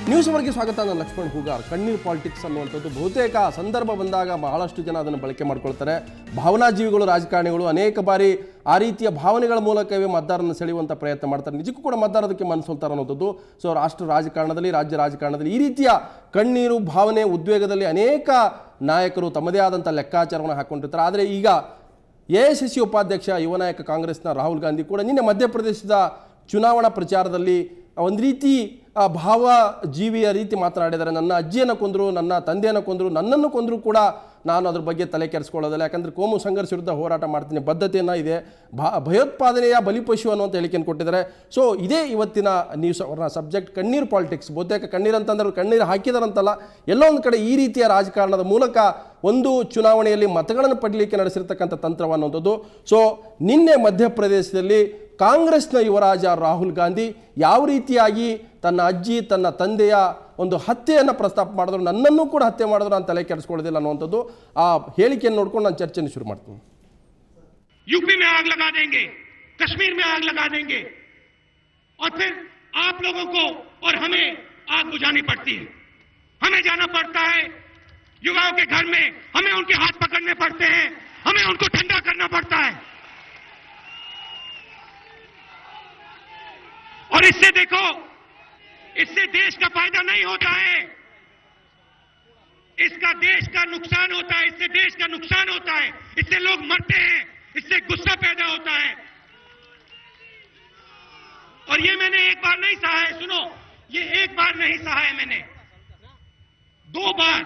News ಅವರಿಗೆ ಸ್ವಾಗತ. ನಾನು ಲಕ್ಷ್ಮಣ್ ಹೂಗಾರ್. ಕಣ್ಣೀರು ಪಾಲಿಟಿಕ್ಸ್ ಅನ್ನುವಂಥದ್ದು ಬಹುತೇಕ ಸಂದರ್ಭ ಬಂದಾಗ ಬಹಳಷ್ಟು ಜನ ಅದನ್ನು ಬಳಕೆ ಮಾಡ್ಕೊಳ್ತಾರೆ. ಭಾವನಾಜೀವಿಗಳು, ರಾಜಕಾರಣಿಗಳು ಅನೇಕ ಬಾರಿ ಆ ರೀತಿಯ ಭಾವನೆಗಳ ಮೂಲಕವೇ ಮತದಾರರನ್ನು ಸೆಳೆಯುವಂಥ ಪ್ರಯತ್ನ ಮಾಡ್ತಾರೆ. ನಿಜಕ್ಕೂ ಕೂಡ ಮತದಾರದಕ್ಕೆ ಮನಸೋಲ್ತಾರೆ ಅನ್ನೋದು. ಸೊ ರಾಷ್ಟ್ರ ರಾಜಕಾರಣದಲ್ಲಿ, ರಾಜ್ಯ ರಾಜಕಾರಣದಲ್ಲಿ ಈ ರೀತಿಯ ಕಣ್ಣೀರು, ಭಾವನೆ, ಉದ್ವೇಗದಲ್ಲಿ ಅನೇಕ ನಾಯಕರು ತಮ್ಮದೇ ಆದಂಥ ಲೆಕ್ಕಾಚಾರವನ್ನು ಹಾಕ್ಕೊಂಡಿರ್ತಾರೆ. ಆದರೆ ಈಗ ಎಐಸಿಸಿ ಉಪಾಧ್ಯಕ್ಷ, ಯುವ ನಾಯಕ ಕಾಂಗ್ರೆಸ್ನ ರಾಹುಲ್ ಗಾಂಧಿ ಕೂಡ ನಿನ್ನೆ ಮಧ್ಯಪ್ರದೇಶದ ಚುನಾವಣಾ ಪ್ರಚಾರದಲ್ಲಿ ಒಂದು ರೀತಿ ಭಾವ ಜೀವಿಯ ರೀತಿ ಮಾತನಾಡಿದ್ದಾರೆ. ನನ್ನ ಅಜ್ಜಿಯನ್ನು ಕೊಂದರು, ನನ್ನ ತಂದೆಯನ್ನು ಕೊಂದರು, ನನ್ನನ್ನು ಕೊಂದರೂ ಕೂಡ ನಾನು ಅದ್ರ ಬಗ್ಗೆ ತಲೆ ಕೆಡಿಸ್ಕೊಳ್ಳೋದಿಲ್ಲ, ಯಾಕಂದರೆ ಕೋಮು ಸಂಘರ್ಷ ವಿರುದ್ಧ ಹೋರಾಟ ಮಾಡ್ತೀನಿ, ಬದ್ಧತೆಯನ್ನು ಇದೆ, ಭಯೋತ್ಪಾದನೆಯ ಬಲಿಪಶು ಅನ್ನುವಂಥ ಹೇಳಿಕೆಯನ್ನು ಕೊಟ್ಟಿದ್ದಾರೆ. ಸೊ ಇದೇ ಇವತ್ತಿನ ನ್ಯೂಸ್ ಅವರ ಸಬ್ಜೆಕ್ಟ್, ಕಣ್ಣೀರು ಪಾಲಿಟಿಕ್ಸ್. ಬಹುತೇಕ ಕಣ್ಣೀರು ಅಂತಂದ್ರೆ ಕಣ್ಣೀರು ಹಾಕಿದಾರಂತಲ್ಲ, ಎಲ್ಲೋ ಒಂದು ಕಡೆ ಈ ರೀತಿಯ ರಾಜಕಾರಣದ ಮೂಲಕ ಒಂದು ಚುನಾವಣೆಯಲ್ಲಿ ಮತಗಳನ್ನು ಪಡೀಲಿಕ್ಕೆ ನಡೆಸಿರ್ತಕ್ಕಂಥ ತಂತ್ರವನ್ನುವಂಥದ್ದು. ಸೊ ನಿನ್ನೆ ಮಧ್ಯಪ್ರದೇಶದಲ್ಲಿ ಕಾಂಗ್ರೆಸ್ನ ಯುವರಾಜ ರಾಹುಲ್ ಗಾಂಧಿ ಯಾವ ರೀತಿಯಾಗಿ ತನ್ನ ಅಜ್ಜಿ, ತನ್ನ ತಂದೆಯ ಒಂದು ಹತ್ಯೆಯನ್ನು ಪ್ರಸ್ತಾಪ ಮಾಡಿದ್ರು, ನನ್ನನ್ನು ಕೂಡ ಹತ್ಯೆ ಮಾಡಿದ್ರು, ನಾನು ತಲೆ ಕೆಡಿಸ್ಕೊಳ್ಳೋದಿಲ್ಲ ಅನ್ನುವಂಥದ್ದು ಆ ಹೇಳಿಕೆಯನ್ನು ನೋಡ್ಕೊಂಡು ನಾನು ಚರ್ಚೆಯನ್ನು ಶುರು ಮಾಡ್ತೀನಿ. यूपी में आग लगा देंगे, कश्मीर में आग लगा देंगे और फिर आप लोगों को और हमें आग बुझानी पड़ती है. हमें जाना पड़ता है युवाओं के घर में, हमें उनके हाथ पकड़ने पड़ते हैं, हमें उनको ठंडा करना पड़ता है. और इससे देखो, इससे देश का फायदा नहीं होता है, इसका देश का नुकसान होता है, इससे देश का नुकसान होता है, इससे लोग मरते हैं, इससे गुस्सा पैदा होता है. और ये मैंने एक बार नहीं सहा है, सुनो, ये एक बार नहीं सहा है, मैंने 2 बार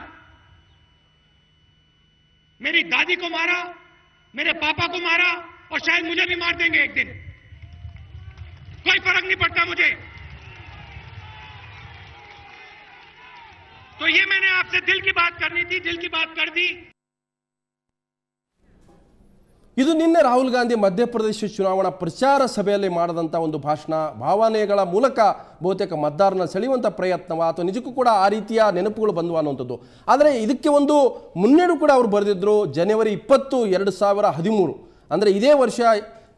मेरी दादी को मारा, मेरे पापा को मारा और शायद मुझे भी मार देंगे एक दिन. कोई फर्क नहीं पड़ता मुझे. तो ये मैंने आपसे दिल की बात करनी थी, दिल की बात कर दी. ಇದು ನಿನ್ನೆ ರಾಹುಲ್ ಗಾಂಧಿ ಮಧ್ಯಪ್ರದೇಶ ಚುನಾವಣಾ ಪ್ರಚಾರ ಸಭೆಯಲ್ಲಿ ಮಾಡಿದಂಥ ಒಂದು ಭಾಷಣ, ಭಾವನೆಗಳ ಮೂಲಕ ಬಹುತೇಕ ಮತದಾರನ ಸೆಳೆಯುವಂಥ ಪ್ರಯತ್ನವ ಅಥವಾ ನಿಜಕ್ಕೂ ಕೂಡ ಆ ರೀತಿಯ ನೆನಪುಗಳು ಬಂದವು ಅನ್ನುವಂಥದ್ದು. ಆದರೆ ಇದಕ್ಕೆ ಒಂದು ಮುನ್ನೆಡು ಕೂಡ ಅವರು ಬರೆದಿದ್ದರು. ಜನವರಿ 20, 2013 ಅಂದರೆ ಇದೇ ವರ್ಷ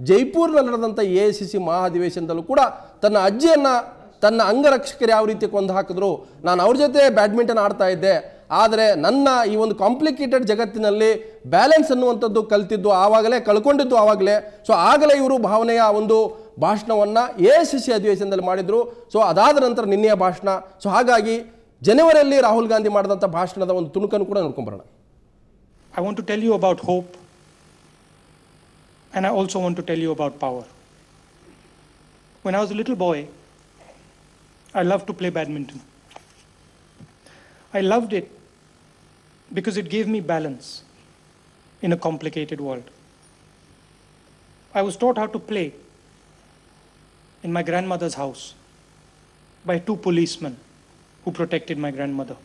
ಜೈಪುರ್ನಲ್ಲಿ ನಡೆದಂಥ ಎಐಸಿಸಿ ಮಹಾಧಿವೇಶನದಲ್ಲೂ ಕೂಡ ತನ್ನ ಅಜ್ಜಿಯನ್ನು ತನ್ನ ಅಂಗರಕ್ಷಕರು ಯಾವ ರೀತಿ ಕೊಂದು ಹಾಕಿದ್ರು, ನಾನು ಅವ್ರ ಜೊತೆ ಬ್ಯಾಡ್ಮಿಂಟನ್ ಆಡ್ತಾ ಇದ್ದೆ, ಆದರೆ ನನ್ನ ಈ ಒಂದು ಕಾಂಪ್ಲಿಕೇಟೆಡ್ ಜಗತ್ತಿನಲ್ಲಿ ಬ್ಯಾಲೆನ್ಸ್ ಅನ್ನುವಂಥದ್ದು ಕಲ್ತಿದ್ದು ಆವಾಗಲೇ, ಕಳ್ಕೊಂಡಿದ್ದು ಆವಾಗಲೇ. ಸೊ ಆಗಲೇ ಇವರು ಭಾವನೆಯ ಒಂದು ಭಾಷಣವನ್ನು ಎಐಸಿಸಿ ಅಧಿವೇಶನದಲ್ಲಿ ಮಾಡಿದರು. ಸೊ ಅದಾದ ನಂತರ ನಿನ್ನೆಯ ಭಾಷಣ. ಸೊ ಹಾಗಾಗಿ ಜನವರಿಯಲ್ಲಿ ರಾಹುಲ್ ಗಾಂಧಿ ಮಾಡಿದಂಥ ಭಾಷಣದ ಒಂದು ತುಣುಕನ್ನು ಕೂಡ ನೋಡ್ಕೊಂಬರೋಣ. I want to tell you about hope, and I also want to tell you about power. When I was a little boy, I loved to play badminton. I loved it because it gave me balance in a complicated world. I was taught how to play in my grandmother's house by 2 policemen who protected my grandmother.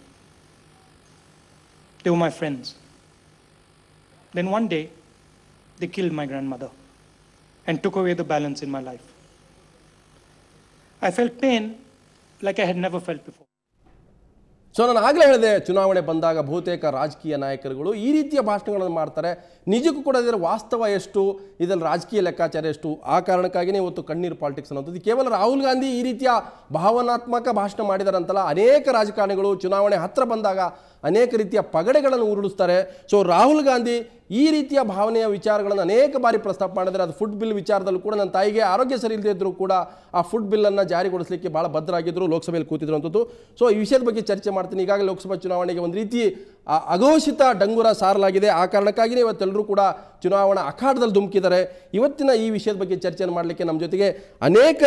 They were my friends. Then one day, they killed my grandmother and took away the balance in my life. I felt pain like I had never felt before. So ನಾನು ಆಗಲೇ ಹೇಳಿದೆ, ಚುನಾವಣೆ ಬಂದಾಗ ಬಹುತೇಕ ರಾಜಕೀಯ ನಾಯಕರುಗಳು ಈ ರೀತಿಯ ಭಾಷಣಗಳನ್ನು ಮಾಡ್ತಾರೆ. ನಿಜಕ್ಕೂ ಕೂಡ ಇದರ ವಾಸ್ತವ ಎಷ್ಟು, ಇದರಲ್ಲಿ ರಾಜಕೀಯ ಲೆಕ್ಕಾಚಾರ ಎಷ್ಟು, ಆ ಕಾರಣಕ್ಕಾಗಿಯೇ ಇವತ್ತು ಕಣ್ಣೀರು ಪಾಲಿಟಿಕ್ಸ್ ಅನ್ನೋದು. ಕೇವಲ ರಾಹುಲ್ ಗಾಂಧಿ ಈ ರೀತಿಯ ಭಾವನಾತ್ಮಕ ಭಾಷಣ ಮಾಡಿದಾರಂತಲ್ಲ, ಅನೇಕ ರಾಜಕಾರಣಿಗಳು ಚುನಾವಣೆ ಹತ್ತಿರ ಬಂದಾಗ ಅನೇಕ ರೀತಿಯ ಪಗಡೆಗಳನ್ನು ಉರುಳಿಸ್ತಾರೆ. ಸೊ ರಾಹುಲ್ ಗಾಂಧಿ ಈ ರೀತಿಯ ಭಾವನೆಯ ವಿಚಾರಗಳನ್ನು ಅನೇಕ ಬಾರಿ ಪ್ರಸ್ತಾಪ ಮಾಡಿದರೆ, ಅದು ಫುಡ್ ಬಿಲ್ ವಿಚಾರದಲ್ಲೂ ಕೂಡ ನನ್ನ ತಾಯಿಗೆ ಆರೋಗ್ಯ ಸರಿ ಇಲ್ಲದೇ ಇದ್ದರೂ ಕೂಡ ಆ ಫುಡ್ ಬಿಲ್ಲನ್ನು ಜಾರಿಗೊಳಿಸಲಿಕ್ಕೆ ಭಾಳ ಬದ್ಧರಾಗಿದ್ದರು, ಲೋಕಸಭೆಯಲ್ಲಿ ಕೂತಿದ್ರು ಅಂಥದ್ದು. ಸೊ ಈ ವಿಷಯದ ಬಗ್ಗೆ ಚರ್ಚೆ ಮಾಡ್ತೀನಿ. ಈಗಾಗಲೇ ಲೋಕಸಭಾ ಚುನಾವಣೆಗೆ ಒಂದು ರೀತಿ ಅಘೋಷಿತ ಡಂಗುರ ಸಾರಲಾಗಿದೆ. ಆ ಕಾರಣಕ್ಕಾಗಿಯೇ ಇವತ್ತೆಲ್ಲರೂ ಕೂಡ ಚುನಾವಣಾ ಅಖಾಡದಲ್ಲಿ ಧುಮುಕಿದ್ದಾರೆ. ಇವತ್ತಿನ ಈ ವಿಷಯದ ಬಗ್ಗೆ ಚರ್ಚೆಯನ್ನು ಮಾಡಲಿಕ್ಕೆ ನಮ್ಮ ಜೊತೆಗೆ ಅನೇಕ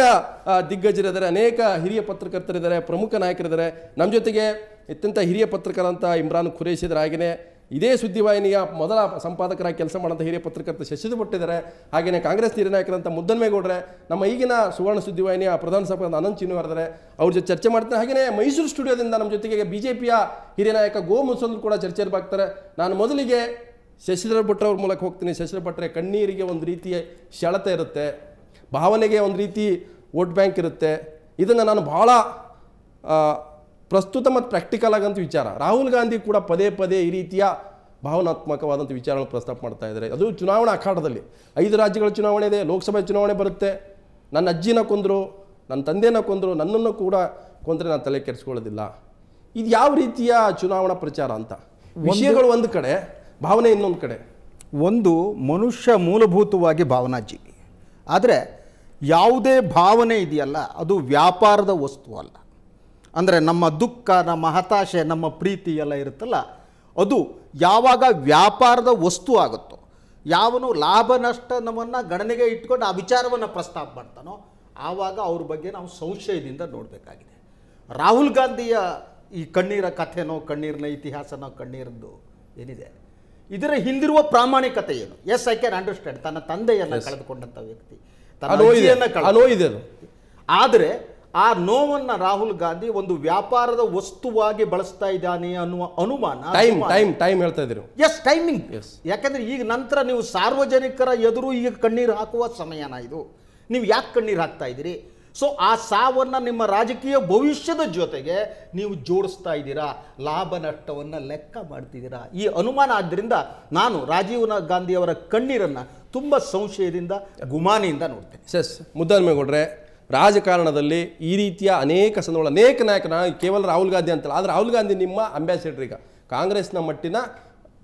ದಿಗ್ಗಜರಿದ್ದಾರೆ, ಅನೇಕ ಹಿರಿಯ ಪತ್ರಕರ್ತರಿದ್ದಾರೆ, ಪ್ರಮುಖ ನಾಯಕರಿದ್ದಾರೆ. ನಮ್ಮ ಜೊತೆಗೆ ಅತ್ಯಂತ ಹಿರಿಯ ಪತ್ರಕರ್ತರಂತ ಇಮ್ರಾನ್ ಖುರೇಶಿ ಇದ್ದಾರೆ. ಹಾಗೆಯೇ ಇದೇ ಸುದ್ದಿವಾಹಿನಿಯ ಮೊದಲ ಸಂಪಾದಕರಾಗಿ ಕೆಲಸ ಮಾಡುವಂಥ ಹಿರಿಯ ಪತ್ರಕರ್ತ ಶಶಿಧರ್ ಭಟ್ ಇದ್ದಾರೆ. ಹಾಗೆಯೇ ಕಾಂಗ್ರೆಸ್ ಹಿರಿಯ ನಾಯಕರಂತ ಮುದ್ದನ್ಮೇಗೌಡರೆ, ನಮ್ಮ ಈಗಿನ ಸುವರ್ಣ ಸುದ್ದಿವಾಹಿನಿಯ ಪ್ರಧಾನ ಸಂಪಾದಕ ಅನಂತ್ ಚಿನ್ನವರ್ ಇದ್ದಾರೆ, ಅವ್ರ ಜೊತೆ ಚರ್ಚೆ ಮಾಡ್ತಾರೆ. ಹಾಗೆಯೇ ಮೈಸೂರು ಸ್ಟುಡಿಯೋದಿಂದ ನಮ್ಮ ಜೊತೆಗೆ ಬಿಜೆಪಿಯ ಹಿರಿಯ ನಾಯಕ ಗೋ ಮುನ್ಸಂದ್ರು ಕೂಡ ಚರ್ಚೆಯಲ್ಲಿ ಬರ್ತಾರೆ. ನಾನು ಮೊದಲಿಗೆ ಶಶಿಧರ್ ಭಟ್ ಅವ್ರ ಮೂಲಕ ಹೋಗ್ತೀನಿ. ಶಶಿಧರ್ ಭಟ್ರೆ, ಕಣ್ಣೀರಿಗೆ ಒಂದು ರೀತಿಯ ಸೆಳೆತ ಇರುತ್ತೆ, ಭಾವನೆಗೆ ಒಂದು ರೀತಿ ವೋಟ್ ಬ್ಯಾಂಕ್ ಇರುತ್ತೆ. ಇದನ್ನು ನಾನು ಭಾಳ ಪ್ರಸ್ತುತ ಮತ್ತು ಪ್ರಾಕ್ಟಿಕಲ್ ಆಗಂತ ವಿಚಾರ. ರಾಹುಲ್ ಗಾಂಧಿ ಕೂಡ ಪದೇ ಪದೇ ಈ ರೀತಿಯ ಭಾವನಾತ್ಮಕವಾದಂಥ ವಿಚಾರಗಳನ್ನು ಪ್ರಸ್ತಾಪ ಮಾಡ್ತಾ ಇದ್ದಾರೆ. ಅದು ಚುನಾವಣಾ ಅಖಾಡದಲ್ಲಿ 5 ರಾಜ್ಯಗಳ ಚುನಾವಣೆ ಇದೆ, ಲೋಕಸಭೆ ಚುನಾವಣೆ ಬರುತ್ತೆ. ನನ್ನ ಅಜ್ಜಿನ ಕೊಂದರು, ನನ್ನ ತಂದೆನ ಕೊಂದರು, ನನ್ನನ್ನು ಕೂಡ ಕೊಂದರೆ ನಾನು ತಲೆ ಕೆಡಿಸ್ಕೊಳ್ಳೋದಿಲ್ಲ. ಇದು ಯಾವ ರೀತಿಯ ಚುನಾವಣಾ ಪ್ರಚಾರ ಅಂತ? ವಿಷಯಗಳು ಒಂದು ಕಡೆ, ಭಾವನೆ ಇನ್ನೊಂದು ಕಡೆ. ಒಂದು ಮನುಷ್ಯ ಮೂಲಭೂತವಾಗಿ ಭಾವನಾಜೀವಿ, ಆದರೆ ಯಾವುದೇ ಭಾವನೆ ಇದೆಯಲ್ಲ ಅದು ವ್ಯಾಪಾರದ ವಸ್ತು ಅಲ್ಲ. ಅಂದರೆ ನಮ್ಮ ದುಃಖ, ನಮ್ಮ ಹತಾಶೆ, ನಮ್ಮ ಪ್ರೀತಿ ಎಲ್ಲ ಇರುತ್ತಲ್ಲ, ಅದು ಯಾವಾಗ ವ್ಯಾಪಾರದ ವಸ್ತು ಆಗುತ್ತೋ, ಯಾವನು ಲಾಭ ನಷ್ಟ ನಮ್ಮನ್ನು ಗಣನೆಗೆ ಇಟ್ಕೊಂಡು ಆ ವಿಚಾರವನ್ನು ಪ್ರಸ್ತಾಪ ಮಾಡ್ತಾನೋ ಆವಾಗ ಅವ್ರ ಬಗ್ಗೆ ನಾವು ಸಂಶಯದಿಂದ ನೋಡಬೇಕಾಗಿದೆ. ರಾಹುಲ್ ಗಾಂಧಿಯ ಈ ಕಣ್ಣೀರ ಕಥೆನೋ, ಕಣ್ಣೀರಿನ ಇತಿಹಾಸನೋ, ಕಣ್ಣೀರದ್ದು ಏನಿದೆ, ಇದರ ಹಿಂದಿರುವ ಪ್ರಾಮಾಣಿಕತೆ ಏನು? Yes, I can understand. ತನ್ನ ತಂದೆಯನ್ನು ಕಳೆದುಕೊಂಡಂಥ ವ್ಯಕ್ತಿ, ತನ್ನ ಅಜ್ಜಿಯನ್ನು ಕಳೆದ, ಆದರೆ ಆ ನೋವನ್ನು ರಾಹುಲ್ ಗಾಂಧಿ ಒಂದು ವ್ಯಾಪಾರದ ವಸ್ತುವಾಗಿ ಬಳಸ್ತಾ ಇದ್ದಾನೆ ಅನ್ನುವ ಅನುಮಾನ. ಟೈಮ್ ಹೇಳ್ತಾ ಇದ್ರು. Yes, timing. ಯಾಕಂದ್ರೆ ಈಗ ನಂತರ ನೀವು ಸಾರ್ವಜನಿಕರ ಎದುರು ಈಗ ಕಣ್ಣೀರು ಹಾಕುವ ಸಮಯನ ಇದು. ನೀವು ಯಾಕೆ ಕಣ್ಣೀರು ಹಾಕ್ತಾ ಇದ್ದೀರಿ? ಸೊ ಆ ಸಾವನ್ನು ನಿಮ್ಮ ರಾಜಕೀಯ ಭವಿಷ್ಯದ ಜೊತೆಗೆ ನೀವು ಜೋಡಿಸ್ತಾ ಇದ್ದೀರಾ, ಲಾಭ ನಷ್ಟವನ್ನು ಲೆಕ್ಕ ಮಾಡ್ತಿದ್ದೀರಾ, ಈ ಅನುಮಾನ. ಆದ್ದರಿಂದ ನಾನು ರಾಜೀವ್ ಗಾಂಧಿಯವರ ಕಣ್ಣೀರನ್ನು ತುಂಬ ಸಂಶಯದಿಂದ, ಗುಮಾನಿಯಿಂದ ನೋಡ್ತೇನೆ. ಎಸ್, ಮುದ್ದಹನುಮೇಗೌಡ್ರೆ, ರಾಜಕಾರಣದಲ್ಲಿ ಈ ರೀತಿಯ ಅನೇಕ ಸಂದರ್ಭಗಳು, ಅನೇಕ ನಾಯಕನ, ಕೇವಲ ರಾಹುಲ್ ಗಾಂಧಿ ಅಂತಲ್ಲ, ಆದರೆ ರಾಹುಲ್ ಗಾಂಧಿ ನಿಮ್ಮ ಅಂಬ್ಯಾಸಿಡರ್. ಈಗ ಕಾಂಗ್ರೆಸ್ನ ಮಟ್ಟಿನ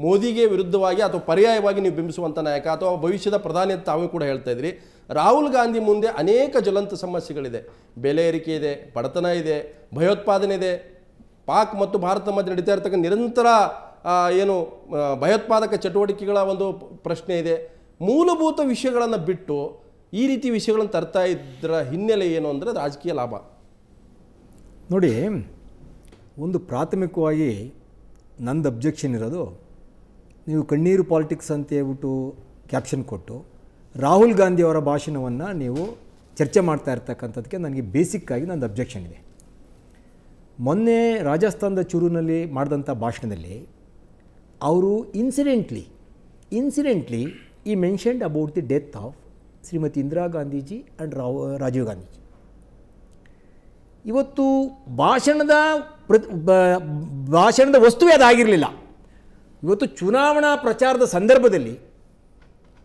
ಮೋದಿಗೆ ವಿರುದ್ಧವಾಗಿ ಅಥವಾ ಪರ್ಯಾಯವಾಗಿ ನೀವು ಬಿಂಬಿಸುವಂಥ ನಾಯಕ ಅಥವಾ ಭವಿಷ್ಯದ ಪ್ರಧಾನಿ ಅಂತ ತಾವು ಕೂಡ ಹೇಳ್ತಾ ಇದ್ರಿ. ರಾಹುಲ್ ಗಾಂಧಿ ಮುಂದೆ ಅನೇಕ ಜ್ವಲಂತ ಸಮಸ್ಯೆಗಳಿದೆ. ಬೆಲೆ ಏರಿಕೆ ಇದೆ, ಬಡತನ ಇದೆ, ಭಯೋತ್ಪಾದನೆ ಇದೆ, ಪಾಕ್ ಮತ್ತು ಭಾರತ ಮಧ್ಯೆ ನಡೀತಾ ಇರತಕ್ಕಂಥ ನಿರಂತರ ಏನು ಭಯೋತ್ಪಾದಕ ಚಟುವಟಿಕೆಗಳ ಒಂದು ಪ್ರಶ್ನೆ ಇದೆ. ಮೂಲಭೂತ ವಿಷಯಗಳನ್ನು ಬಿಟ್ಟು ಈ ರೀತಿ ವಿಷಯಗಳನ್ನು ತರ್ತಾ ಇದ್ದರ ಹಿನ್ನೆಲೆ ಏನು ಅಂದರೆ ರಾಜಕೀಯ ಲಾಭ. ನೋಡಿ, ಒಂದು ಪ್ರಾಥಮಿಕವಾಗಿ ನಂದು ಅಬ್ಜೆಕ್ಷನ್ ಇರೋದು, ನೀವು ಕಣ್ಣೀರು ಪಾಲಿಟಿಕ್ಸ್ ಅಂತ ಹೇಳ್ಬಿಟ್ಟು ಕ್ಯಾಪ್ಷನ್ ಕೊಟ್ಟು ರಾಹುಲ್ ಗಾಂಧಿಯವರ ಭಾಷಣವನ್ನು ನೀವು ಚರ್ಚೆ ಮಾಡ್ತಾ ಇರ್ತಕ್ಕಂಥದ್ದಕ್ಕೆ ನನಗೆ ಬೇಸಿಕ್ಕಾಗಿ ನಂದು ಅಬ್ಜೆಕ್ಷನ್ ಇದೆ. ಮೊನ್ನೆ ರಾಜಸ್ಥಾನದ ಚೂರುನಲ್ಲಿ ಮಾಡಿದಂಥ ಭಾಷಣದಲ್ಲಿ ಅವರು ಇನ್ಸಿಡೆಂಟ್ಲಿ ಈ mentioned about the death of Shrimati Indira Gandhiji and Rajiv Gandhiji. ಇವತ್ತು ಭಾಷಣದ ವಸ್ತುವೇ ಅದಾಗಿರಲಿಲ್ಲ. ಇವತ್ತು ಚುನಾವಣಾ ಪ್ರಚಾರದ ಸಂದರ್ಭದಲ್ಲಿ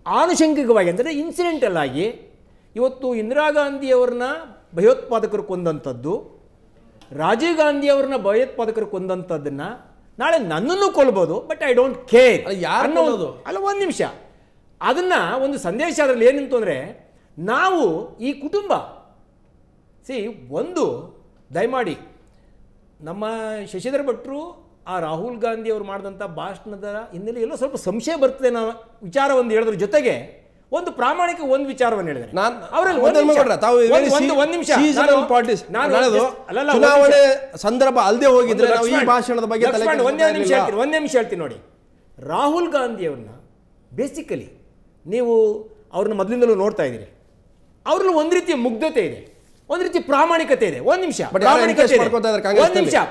ಆನುಷಂಗಿಕವಾಗಿ ಅಂದರೆ ಇನ್ಸಿಡೆಂಟಲ್ ಆಗಿ ಇವತ್ತು ಇಂದಿರಾ ಗಾಂಧಿಯವರನ್ನ ಭಯೋತ್ಪಾದಕರು ಕೊಂದಂಥದ್ದು, ರಾಜೀವ್ ಗಾಂಧಿಯವ್ರನ್ನ ಭಯೋತ್ಪಾದಕರು ಕೊಂದಂಥದ್ದನ್ನು ನಾಳೆ ನನ್ನನ್ನು ಕೊಲ್ಬೋದು, ಬಟ್ ಐ ಡೋಂಟ್ ಕೇರ್ ಅನ್ನೋದು ಅಲ್ಲ. ಒಂದು ನಿಮಿಷ, ಅದನ್ನು ಒಂದು ಸಂದೇಶ ಅದರಲ್ಲಿ ಏನಿತ್ತು ಅಂದರೆ, ನಾವು ಈ ಕುಟುಂಬ ಒಂದು ದಯಮಾಡಿ ನಮ್ಮ ಶಶಿಧರ್ ಭಟ್ರು ಆ ರಾಹುಲ್ ಗಾಂಧಿ ಅವರು ಮಾಡಿದಂಥ ಭಾಷಣದ ಹಿನ್ನೆಲೆ ಎಲ್ಲೋ ಸ್ವಲ್ಪ ಸಂಶಯ ಬರ್ತದೆ ನಾವು ವಿಚಾರ ಒಂದು ಹೇಳೋದ್ರ ಜೊತೆಗೆ ಒಂದು ಪ್ರಾಮಾಣಿಕ ಒಂದು ವಿಚಾರವನ್ನು ಹೇಳಿದರೆ ಚುನಾವಣೆ ಸಂದರ್ಭ ಅಲ್ಲದೆ ಹೋಗಿದ್ರೆ ಈ ಭಾಷಣದ ಬಗ್ಗೆ ಒಂದೇ ನಿಮಿಷ ಹೇಳ್ತೀನಿ ನೋಡಿ. ರಾಹುಲ್ ಗಾಂಧಿ ಅವ್ರನ್ನ ಬೇಸಿಕಲಿ ನೀವು ಅವ್ರನ್ನ ಮೊದಲಿಂದಲೂ ನೋಡ್ತಾ ಇದ್ದೀರಿ, ಅವ್ರಲ್ಲಿ ಒಂದು ರೀತಿಯ ಮುಗ್ಧತೆ ಇದೆ, ಒಂದು ರೀತಿ ಪ್ರಾಮಾಣಿಕತೆ ಇದೆ. ಒಂದು ನಿಮಿಷ,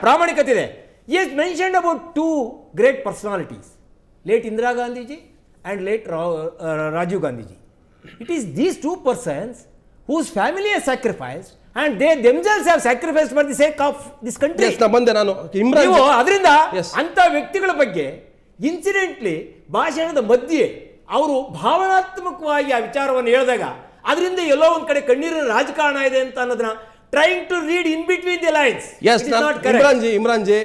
ಪ್ರಾಮಾಣಿಕತೆ ಇದೆ. He has mentioned about two great personalities, late Indira Gandhiji and late Rajiv Gandhiji. It is these two persons whose family has sacrificed and they themselves have sacrificed for the sake of this country. ನೀವು ಅದರಿಂದ ಅಂತ ವ್ಯಕ್ತಿಗಳ ಬಗ್ಗೆ incidentally ಭಾಷಣದ ಮಧ್ಯೆ ಅವರು ಭಾವನಾತ್ಮಕವಾಗಿ ಆ ವಿಚಾರವನ್ನು ಹೇಳಿದಾಗ ಅದರಿಂದ ಎಲ್ಲೋ ಒಂದು ಕಡೆ ಕಣ್ಣೀರಿನ ರಾಜಕಾರಣ ಇದೆ ಅಂತ ಅನ್ನೋದನ್ನ trying to read in between the lines. Yes, Imran G,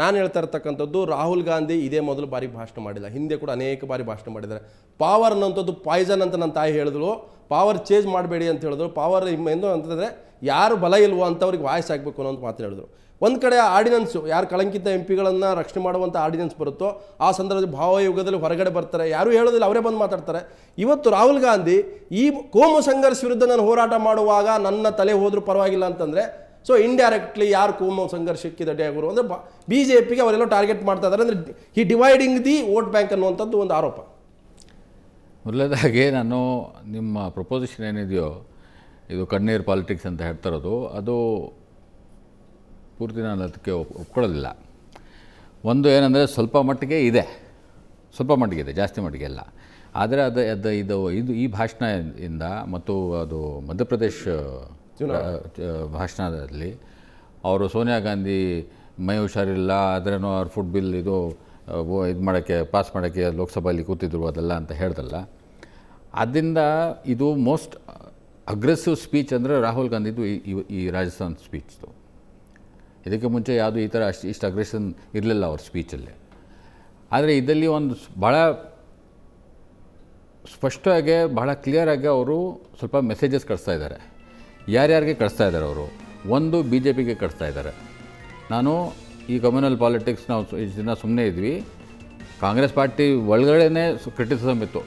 ನಾನು ಹೇಳ್ತಾ ಇರ್ತಕ್ಕಂಥದ್ದು, ರಾಹುಲ್ ಗಾಂಧಿ ಇದೇ ಮೊದಲು ಬಾರಿ ಭಾಷಣ ಮಾಡಿಲ್ಲ, ಹಿಂದೆ ಕೂಡ ಅನೇಕ ಬಾರಿ ಭಾಷಣ ಮಾಡಿದ್ದಾರೆ. ಪವರ್ ಅನ್ನೋಂಥದ್ದು ಪಾಯ್ಸನ್ ಅಂತ ನನ್ನ ತಾಯಿ ಹೇಳಿದ್ರು, ಪವರ್ ಚೇಂಜ್ ಮಾಡಬೇಡಿ ಅಂತ ಹೇಳಿದ್ರು. ಪವರ್ ಏನು ಅಂತಂದರೆ ಯಾರು ಬಲ ಇಲ್ವೋ ಅಂಥವ್ರಿಗೆ ವಾಯ್ಸ್ ಆಗಬೇಕು ಅನ್ನೋ ಮಾತು ಹೇಳಿದ್ರು. ಒಂದು ಕಡೆ ಆರ್ಡಿನೆನ್ಸು, ಯಾರು ಕಳಂಕಿತ ಎಂಪಿಗಳನ್ನು ರಕ್ಷಣೆ ಮಾಡುವಂಥ ಆರ್ಡಿನೆನ್ಸ್ ಬರುತ್ತೋ ಆ ಸಂದರ್ಭದಲ್ಲಿ ಭಾವಯುಗದಲ್ಲಿ ಹೊರಗಡೆ ಬರ್ತಾರೆ, ಯಾರೂ ಹೇಳೋದಿಲ್ಲ, ಅವರೇ ಬಂದು ಮಾತಾಡ್ತಾರೆ. ಇವತ್ತು ರಾಹುಲ್ ಗಾಂಧಿ ಈ ಕೋಮು ಸಂಘರ್ಷ ವಿರುದ್ಧ ನಾನು ಹೋರಾಟ ಮಾಡುವಾಗ ನನ್ನ ತಲೆ ಹೋದರೂ ಪರವಾಗಿಲ್ಲ ಅಂತಂದರೆ, ಸೊ ಇಂಡೈರೆಕ್ಟ್ಲಿ ಯಾರು ಕೋಮು ಸಂಘರ್ಷಕ್ಕೆ ದಡ್ಡಿಯಾಗೋರು ಅಂದರೆ BJPಗೆ ಅವರೆಲ್ಲ ಟಾರ್ಗೆಟ್ ಮಾಡ್ತಾ ಇದ್ದಾರೆ. ಅಂದರೆ ಈ ಡಿವೈಡಿಂಗ್ ದಿ ವೋಟ್ ಬ್ಯಾಂಕ್ ಅನ್ನುವಂಥದ್ದು ಒಂದು ಆರೋಪ. ಮೊದಲನೇದಾಗಿ ನಾನು ನಿಮ್ಮ ಪ್ರಪೋಸಿಷನ್ ಏನಿದೆಯೋ, ಇದು ಕಣ್ಣೀರು ಪಾಲಿಟಿಕ್ಸ್ ಅಂತ ಹೇಳ್ತಾ ಇರೋದು, ಅದು ಪೂರ್ತಿ ನಾನು ಅದಕ್ಕೆ ಒಪ್ಕೊಳ್ಳೋದಿಲ್ಲ. ಒಂದು ಏನಂದರೆ ಸ್ವಲ್ಪ ಮಟ್ಟಿಗೆ ಇದೆ, ಜಾಸ್ತಿ ಮಟ್ಟಿಗೆ ಇಲ್ಲ. ಆದರೆ ಇದು ಈ ಭಾಷಣದಿಂದ ಮತ್ತು ಅದು ಮಧ್ಯಪ್ರದೇಶ ಭಾಷಣದಲ್ಲಿ ಅವರು ಸೋನಿಯಾ ಗಾಂಧಿ ಮೈ ಹುಷಾರಿಲ್ಲ, ಆದ್ರೂ ಅವ್ರ ಫುಡ್ ಬಿಲ್ ಇದು ಪಾಸ್ ಮಾಡೋಕ್ಕೆ ಲೋಕಸಭೆಯಲ್ಲಿ ಕೂತಿದ್ರು ಅದೆಲ್ಲ ಅಂತ ಹೇಳ್ದಲ್ಲ, ಅದರಿಂದ ಇದು ಮೋಸ್ಟ್ ಅಗ್ರೆಸಿವ್ ಸ್ಪೀಚ್ ಅಂದರೆ ರಾಹುಲ್ ಗಾಂಧಿದು ಈ ರಾಜಸ್ಥಾನ್ ಸ್ಪೀಚ್ದು. ಇದಕ್ಕೆ ಮುಂಚೆ ಯಾವುದು ಈ ಥರ ಇಷ್ಟು ಅಗ್ರೆಷನ್ ಇರಲಿಲ್ಲ ಅವ್ರ ಸ್ಪೀಚಲ್ಲಿ. ಆದರೆ ಇದರಲ್ಲಿ ಒಂದು ಭಾಳ ಸ್ಪಷ್ಟವಾಗಿ ಭಾಳ ಕ್ಲಿಯರಾಗಿ ಅವರು ಸ್ವಲ್ಪ ಮೆಸೇಜಸ್ ಕಳಿಸ್ತಾ ಇದ್ದಾರೆ. ಯಾರ್ಯಾರಿಗೆ ಕಳಿಸ್ತಾ ಇದ್ದಾರೆ ಅವರು? ಒಂದು BJPಗೆ ಕಳಿಸ್ತಾ ಇದ್ದಾರೆ. ನಾನು ಈ ಕಮ್ಯುನಲ್ ಪಾಲಿಟಿಕ್ಸ್ ನಾವು ಇಷ್ಟು ದಿನ ಸುಮ್ಮನೆ ಇದ್ವಿ, ಕಾಂಗ್ರೆಸ್ ಪಾರ್ಟಿ ಒಳಗಡೆನೇ ಕ್ರಿಟಿಸಿಸಮ್ ಇತ್ತು,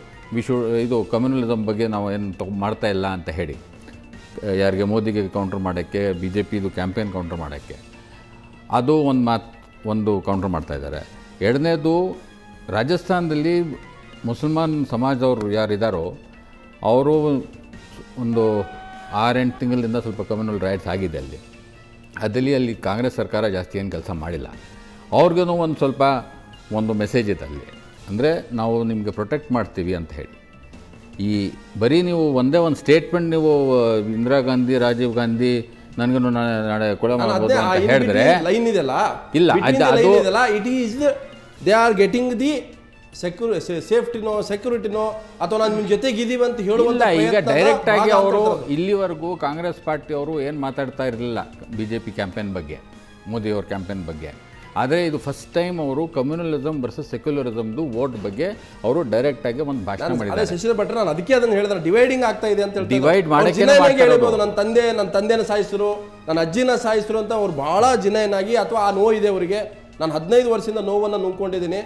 ಇದು ಕಮ್ಯುನಲಿಸಮ್ ಬಗ್ಗೆ ನಾವು ಏನು ಮಾಡ್ತಾ ಇಲ್ಲ ಅಂತ ಹೇಳಿ, ಯಾರಿಗೆ ಮೋದಿಗೆ ಕೌಂಟ್ರ್ ಮಾಡೋಕ್ಕೆ, BJPದು ಕ್ಯಾಂಪೇನ್ ಕೌಂಟ್ರ್ ಮಾಡೋಕ್ಕೆ. ಅದು ಒಂದು ಕೌಂಟ್ರ್ ಮಾಡ್ತಾಯಿದ್ದಾರೆ. ಎರಡನೇದು, ರಾಜಸ್ಥಾನದಲ್ಲಿ ಮುಸಲ್ಮಾನ್ ಸಮಾಜದವರು ಯಾರಿದ್ದಾರೋ ಅವರು ಒಂದು 6-8 ತಿಂಗಳಿಂದ ಸ್ವಲ್ಪ ಕಮ್ಯುನಲ್ ರೈಟ್ಸ್ ಆಗಿದೆ ಅಲ್ಲಿ ಕಾಂಗ್ರೆಸ್ ಸರ್ಕಾರ ಜಾಸ್ತಿ ಏನು ಕೆಲಸ ಮಾಡಿಲ್ಲ. ಅವ್ರಿಗೂ ಒಂದು ಮೆಸೇಜ್ ಇದೆ ಅಲ್ಲಿ, ಅಂದರೆ ನಾವು ನಿಮಗೆ ಪ್ರೊಟೆಕ್ಟ್ ಮಾಡ್ತೀವಿ ಅಂತ ಹೇಳಿ. ಈ ಬರೀ ನೀವು ಒಂದೇ ಒಂದು ಸ್ಟೇಟ್ಮೆಂಟ್ ನೀವು ಇಂದಿರಾ ಗಾಂಧಿ, ರಾಜೀವ್ ಗಾಂಧಿ ನನಗೂ ನಾಳೆ ಕೊಲೆ ಮಾಡ್ಬೋದು ಅಂತ ಹೇಳಿದ್ರೆ ಲೈನ್ ಇದೆಲ್ಲ ಇಲ್ಲ, ಅದು it is they are getting the ಸೇಫ್ಟಿನೋ ಸೆಕ್ಯೂರಿಟಿನೋ ಅಥವಾ ನಾನು ನಿಮ್ಮ ಜೊತೆಗೆ ಇದೀವಿ ಅಂತ ಹೇಳುವಂತ. ಈಗ ಡೈರೆಕ್ಟಾಗಿ ಅವರು ಇಲ್ಲಿವರೆಗೂ ಕಾಂಗ್ರೆಸ್ ಪಾರ್ಟಿಯವರು ಏನು ಮಾತಾಡ್ತಾ ಇರಲಿಲ್ಲ BJP ಕ್ಯಾಂಪೇನ್ ಬಗ್ಗೆ, ಮೋದಿಯವ್ರ ಕ್ಯಾಂಪೇನ್ ಬಗ್ಗೆ. ಆದರೆ ಇದು ಫಸ್ಟ್ ಟೈಮ್ ಅವರು ಕಮ್ಯುನಲಿಸಮ್ ವರ್ಸಸ್ ಸೆಕ್ಯುಲರಿಸಮ್ದು ವೋಟ್ ಬಗ್ಗೆ ಅವರು ಡೈರೆಕ್ಟಾಗಿ ಒಂದು ಭಾಷಣ ಮಾಡಿದ್ದಾರೆ. ಶಶಿಧರ್ ಭಟ್ರು ನಾನು ಅದಕ್ಕೆ ಅದನ್ನು ಹೇಳಿದ್ರೆ ಡಿವೈಡಿಂಗ್ ಆಗ್ತಾ ಇದೆ ಅಂತ ಹೇಳ್ತಾರೆ. ಡಿವೈಡ್ ಮಾಡೋಕ್ಕೆ ಹೇಳ್ಬೋದು, ನನ್ನ ತಂದೆನ ಸಾಯಿಸಿದ್ರು, ನನ್ನ ಅಜ್ಜಿನ ಸಾಯಿಸಿದ್ರು ಅಂತ ಅವ್ರು ಭಾಳ ಜಿನೇನಾಗಿ, ಅಥವಾ ಆ ನೋವು ಇದೆ ಅವರಿಗೆ, ನಾನು 15 ವರ್ಷದಿಂದ ನೋವನ್ನು ನುಂಗ್ಕೊಂಡಿದ್ದೀನಿ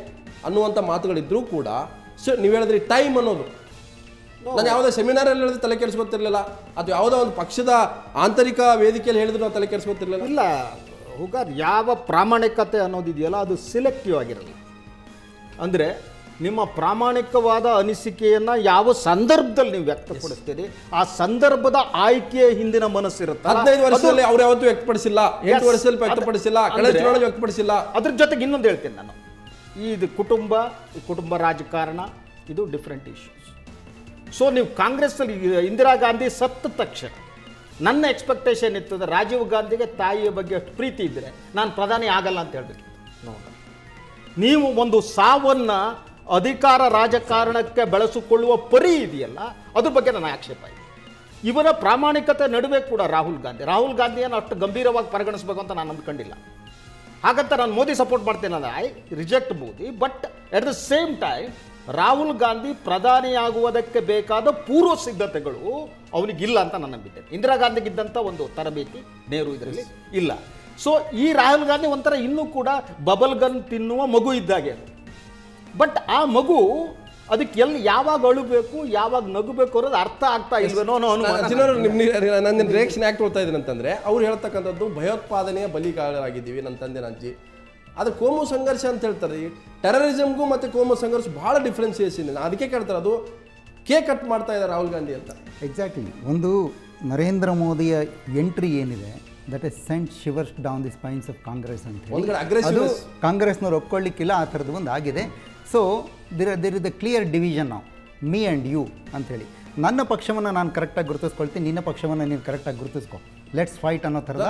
ಅನ್ನುವಂಥ ಮಾತುಗಳಿದ್ರೂ ಕೂಡ ನೀವು ಹೇಳಿದ್ರಿ ಟೈಮ್ ಅನ್ನೋದು. ನಾನು ಯಾವುದೋ ಸೆಮಿನಾರಲ್ಲಿ ಹೇಳಿದ್ರೆ ತಲೆ ಕೆಡಿಸ್ಕೊತಿರ್ಲಿಲ್ಲ, ಅಥವಾ ಯಾವುದೋ ಒಂದು ಪಕ್ಷದ ಆಂತರಿಕ ವೇದಿಕೆಯಲ್ಲಿ ಹೇಳಿದ್ರು ನಾವು ತಲೆ ಕೆಡಿಸ್ಕೊತಿರ್ಲಿಲ್ಲ. ಇಲ್ಲ ಹುಗಾರ್, ಯಾವ ಪ್ರಾಮಾಣಿಕತೆ ಅನ್ನೋದಿದೆಯಲ್ಲ ಅದು ಸಿಲೆಕ್ಟಿವ್ ಆಗಿರಲ್ಲ. ಅಂದರೆ ನಿಮ್ಮ ಪ್ರಾಮಾಣಿಕವಾದ ಅನಿಸಿಕೆಯನ್ನು ಯಾವ ಸಂದರ್ಭದಲ್ಲಿ ನೀವು ವ್ಯಕ್ತಪಡಿಸ್ತೀರಿ, ಆ ಸಂದರ್ಭದ ಆಯ್ಕೆಯ ಹಿಂದಿನ ಮನಸ್ಸಿರುತ್ತೆ. 15 ವರ್ಷದಲ್ಲಿ ಅವ್ರು ಯಾವತ್ತೂ ವ್ಯಕ್ತಪಡಿಸಿಲ್ಲ, 8 ವರ್ಷದಲ್ಲಿ ವ್ಯಕ್ತಪಡಿಸಿಲ್ಲ, ಕಳೆದ ಚುನಾವಣೆ ವ್ಯಕ್ತಪಡಿಸಿಲ್ಲ. ಅದ್ರ ಜೊತೆಗೆ ಇನ್ನೊಂದು ಹೇಳ್ತೀನಿ ನಾನು, ಇದು ಕುಟುಂಬ ರಾಜಕಾರಣ ಇದು ಡಿಫ್ರೆಂಟ್ ಇಶ್ಯೂಸ್. ಸೊ ನೀವು ಕಾಂಗ್ರೆಸ್ಸಲ್ಲಿ ಇಂದಿರಾ ಗಾಂಧಿ ಸತ್ತ ತಕ್ಷಣ ನನ್ನ ಎಕ್ಸ್ಪೆಕ್ಟೇಷನ್ ಇರ್ತದೆ, ರಾಜೀವ್ ಗಾಂಧಿಗೆ ತಾಯಿಯ ಬಗ್ಗೆ ಅಷ್ಟು ಪ್ರೀತಿ ಇದ್ದರೆ ನಾನು ಪ್ರಧಾನಿ ಆಗಲ್ಲ ಅಂತ ಹೇಳ್ಬೇಕು. ನೀವು ಒಂದು ಸಾವನ್ನು ಅಧಿಕಾರ ರಾಜಕಾರಣಕ್ಕೆ ಬಳಸಿಕೊಳ್ಳುವ ಪರಿ ಇದೆಯಲ್ಲ, ಅದ್ರ ಬಗ್ಗೆ ನನ್ನ ಆಕ್ಷೇಪ ಇದೆ. ಇವರ ಪ್ರಾಮಾಣಿಕತೆ ನಡುವೆ ಕೂಡ ರಾಹುಲ್ ಗಾಂಧಿಯನ್ನು ಅಷ್ಟು ಗಂಭೀರವಾಗಿ ಪರಿಗಣಿಸಬೇಕು ಅಂತ ನಾನು ಅಂದ್ಕೊಂಡಿಲ್ಲ. ಹಾಗಂತ ನಾನು ಮೋದಿ ಸಪೋರ್ಟ್ ಮಾಡ್ತೇನೆ ಅಂದರೆ I reject Modi, but at the same time Rahul Gandhi ಪ್ರಧಾನಿಯಾಗುವುದಕ್ಕೆ ಬೇಕಾದ ಪೂರ್ವ ಸಿದ್ಧತೆಗಳು ಅವನಿಗಿಲ್ಲ ಅಂತ ನಾನು ನಂಬಿದ್ದೇನೆ. ಇಂದಿರಾ ಗಾಂಧಿಗಿದ್ದಂಥ ಒಂದು ತರಬೇತಿ ನೆಹರು ಇದರಲ್ಲಿ ಇಲ್ಲ. ಸೊ ಈ ರಾಹುಲ್ ಗಾಂಧಿ ಒಂಥರ ಇನ್ನೂ ಕೂಡ ಬಬಲ್ ಗನ್ ತಿನ್ನುವ ಮಗು ಇದ್ದಾಗೆ. ಬಟ್ ಆ ಮಗು ಅದಕ್ಕೆ ಯಾವಾಗ ಅಳಬೇಕು, ಯಾವಾಗ ನಗಬೇಕು ಅನ್ನೋದು ಅರ್ಥ ಆಗ್ತಾ ಇಲ್ವೇನೋ ನನ್ನ ರಿಯಾಕ್ಷನ್ ಯಾಕೆ ಕೊಡ್ತಾ ಇದ್ದೀನಿ ಅಂತಂದರೆ, ಅವ್ರು ಹೇಳ್ತಕ್ಕಂಥದ್ದು ಭಯೋತ್ಪಾದನೆಯ ಬಲಿಗಾರರಾಗಿದ್ದೀವಿ ನನ್ನ ತಂದೆ ಅಜ್ಜಿ. ಅದು ಕೋಮು ಸಂಘರ್ಷ ಅಂತ ಹೇಳ್ತಾರೆ. ಈ ಟೆರರಿಸಮ್ಗೂ ಮತ್ತು ಕೋಮು ಸಂಘರ್ಷ ಭಾಳ ಡಿಫ್ರೆನ್ಸಿಯೇಷನ್ ಇದೆ. ಅದಕ್ಕೆ ಕೇಳ್ತಾರೆ, ಅದು ಕೇಕ್ ಕಟ್ ಮಾಡ್ತಾ ಇದ್ದಾರೆ ರಾಹುಲ್ ಗಾಂಧಿ ಅಂತ. ಎಕ್ಸಾಕ್ಟ್ಲಿ. ಒಂದು ನರೇಂದ್ರ ಮೋದಿಯ ಎಂಟ್ರಿ ಏನಿದೆ, that is sent shivers down the spines of Congress ಅಂತ ಹೇಳಿ, ಅದು ಕಾಂಗ್ರೆಸ್ನವ್ರು ಒಪ್ಕೊಳ್ಳಿಕ್ಕಿಲ್ಲ, ಆ ಥರದ್ದು ಒಂದು ಆಗಿದೆ. So there is the clear division ನಾವು ಮೀ ಆ್ಯಂಡ್ ಯು ಅಂಥೇಳಿ. ನನ್ನ ಪಕ್ಷವನ್ನು ನಾನು ಕರೆಕ್ಟಾಗಿ ಗುರುತಿಸ್ಕೊಳ್ತೀನಿ, ನಿನ್ನ ಪಕ್ಷವನ್ನು ನೀನು ಕರೆಕ್ಟಾಗಿ ಗುರುತಿಸ್ಕೊ, ಲೆಟ್ಸ್ ಫೈಟ್ ಅನ್ನೋ ಥರದ.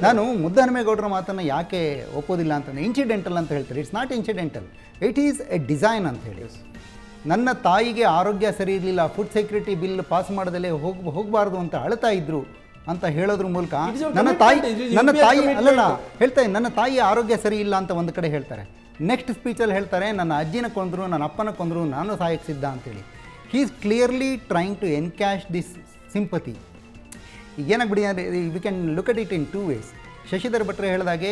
ನಾನು ಮುದ್ದಹನುಮೇಗೌಡರ ಮಾತನ್ನು ಯಾಕೆ ಒಪ್ಪೋದಿಲ್ಲ ಅಂತಂದರೆ, ಇನ್ಸಿಡೆಂಟಲ್ ಅಂತ ಹೇಳ್ತಾರೆ. It's not incidental, it is A design ಅಂತ ಹೇಳಿ. ನನ್ನ ತಾಯಿಗೆ ಆರೋಗ್ಯ ಸರಿ ಇರಲಿಲ್ಲ, ಫುಡ್ ಸೆಕ್ಯೂರಿಟಿ ಬಿಲ್ ಪಾಸ್ ಮಾಡೋದಲ್ಲೇ ಹೋಗಬಾರ್ದು ಅಂತ ಅಳ್ತಾ ಇದ್ರು ಅಂತ ಹೇಳೋದ್ರ ಮೂಲಕ ನನ್ನ ತಾಯಿ ಅಲ್ಲಲ್ಲ ಹೇಳ್ತಾರೆ, ನನ್ನ ತಾಯಿ ಆರೋಗ್ಯ ಸರಿ ಇಲ್ಲ ಅಂತ ಒಂದು ಕಡೆ ಹೇಳ್ತಾರೆ. ನೆಕ್ಸ್ಟ್ ಸ್ಪೀಚಲ್ಲಿ ಹೇಳ್ತಾರೆ, ನನ್ನ ಅಜ್ಜಿನ ಕೊಂದರು, ನನ್ನ ಅಪ್ಪನ ಕೊಂದರು, ನಾನು ಸಾಯಕ್ಕೆ ಸಿದ್ಧ ಅಂತೇಳಿ. He is clearly trying to encash this sympathy. ಈಗ ಏನಾಗ್ಬಿಡಿ ಅಂದರೆ, we can look at it in 2 ways. Shashidhar ಭಟ್ರು ಹೇಳಿದಾಗೆ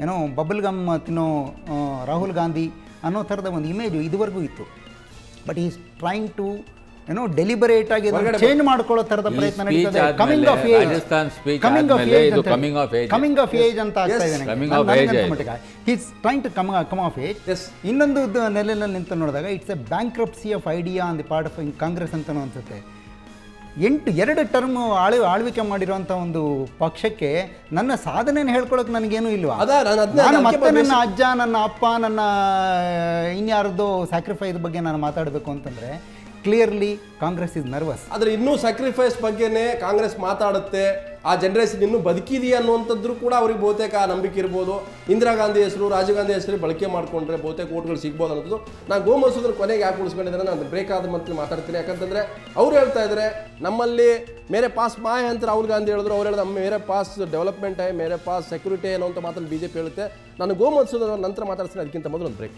ಏನೋ ಬಬಲ್ ಗಮ್ ತಿನ್ನೋ ರಾಹುಲ್ ಗಾಂಧಿ ಅನ್ನೋ ಥರದ ಒಂದು ಇಮೇಜು ಇದುವರೆಗೂ ಇತ್ತು. But is trying to deliberate ಆಗಿ ಚೇಂಜ್ ಮಾಡ್ಕೊಳ್ಳೋ ಥರದ ಪ್ರಯತ್ನ ನಡೀತದೆ. ಕಮಿಂಗ್ ಆಫ್ ಏಜ್ ಅಂತ ಆಗ್ತಾ ಇದೆ. Is trying to come of age. ಇನ್ನೊಂದು ನೆಲೆಯಲ್ಲಿ ನಿಂತು ನೋಡಿದಾಗ it's a bankruptcy of idea on the part of Congress ಅಂತಲೂ ಅನ್ಸುತ್ತೆ. 2 ಟರ್ಮ್ ಆಳ್ವಿಕೆ ಮಾಡಿರುವಂಥ ಒಂದು ಪಕ್ಷಕ್ಕೆ ನನ್ನ ಸಾಧನೆಯನ್ನು ಹೇಳ್ಕೊಳಕ್ಕೆ ನನಗೇನು ಇಲ್ವಾ? ನಾನು ಮತ್ತೆ ನನ್ನ ಅಜ್ಜ, ನನ್ನ ಅಪ್ಪ, ನನ್ನ ಇನ್ಯಾರದ್ದು ಸ್ಯಾಕ್ರಿಫೈಸ್ ಬಗ್ಗೆ ನಾನು ಮಾತಾಡಬೇಕು ಅಂತಂದರೆ ಕ್ಲಿಯರ್ಲಿ ಕಾಂಗ್ರೆಸ್ ಇಸ್ ನರ್ವಸ್. ಆದರೆ ಇನ್ನೂ ಸ್ಯಾಕ್ರಿಫೈಸ್ ಬಗ್ಗೆನೇ ಕಾಂಗ್ರೆಸ್ ಮಾತಾಡುತ್ತೆ ಆ ಜನರೇಷನ್ ಇನ್ನೂ ಬದುಕಿದೆಯಾ ಅನ್ನುವಂಥದ್ದು ಕೂಡ ಅವ್ರಿಗೆ ಬಹುತೇಕ ಆ ನಂಬಿಕೆ ಇರ್ಬೋದು. ಇಂದಿರಾ ಗಾಂಧಿ ಹೆಸರು, ರಾಜೀವ್ ಗಾಂಧಿ ಹೆಸರು ಬಳಕೆ ಮಾಡಿಕೊಂಡ್ರೆ ಬಹುತೇಕ ಓಟ್ಗಳು ಸಿಗ್ಬೋದು ಅನ್ನೋದು. ನಾನು ಗೋ ಮಸೂದನ ಕೊನೆಗೆ ಯಾಕೆ ಉಳಿಸ್ಕೊಂಡಿದ್ದಾರೆ, ನಾನು ಬ್ರೇಕ್ ಆದ ಮಂತ್ಲಿ ಮಾತಾಡ್ತೀನಿ. ಯಾಕಂತಂದರೆ ಅವ್ರು ಹೇಳ್ತಾ ಇದ್ದಾರೆ ನಮ್ಮಲ್ಲಿ ಮೇರೆ ಪಾಸ್ ಮಾಯ ಅಂತ ರಾಹುಲ್ ಗಾಂಧಿ ಹೇಳಿದ್ರು. ಅವ್ರು ಹೇಳಿದ ಮೇರೆ ಪಾಸ್ ಡೆವಲಪ್ಮೆಂಟ್ ಮೇರೆ ಪಾಸ್ ಸೆಕ್ಯೂರಿಟಿ ಅನ್ನೋ ಅಂತ ಮಾತನ್ನು BJP ಹೇಳುತ್ತೆ. ನಾನು ಗೋ ಮಸೂದನ ನಂತರ ಮಾತಾಡ್ತೀನಿ, ಅದಕ್ಕಿಂತ ಮೊದಲು ಒಂದು ಬ್ರೇಕ್.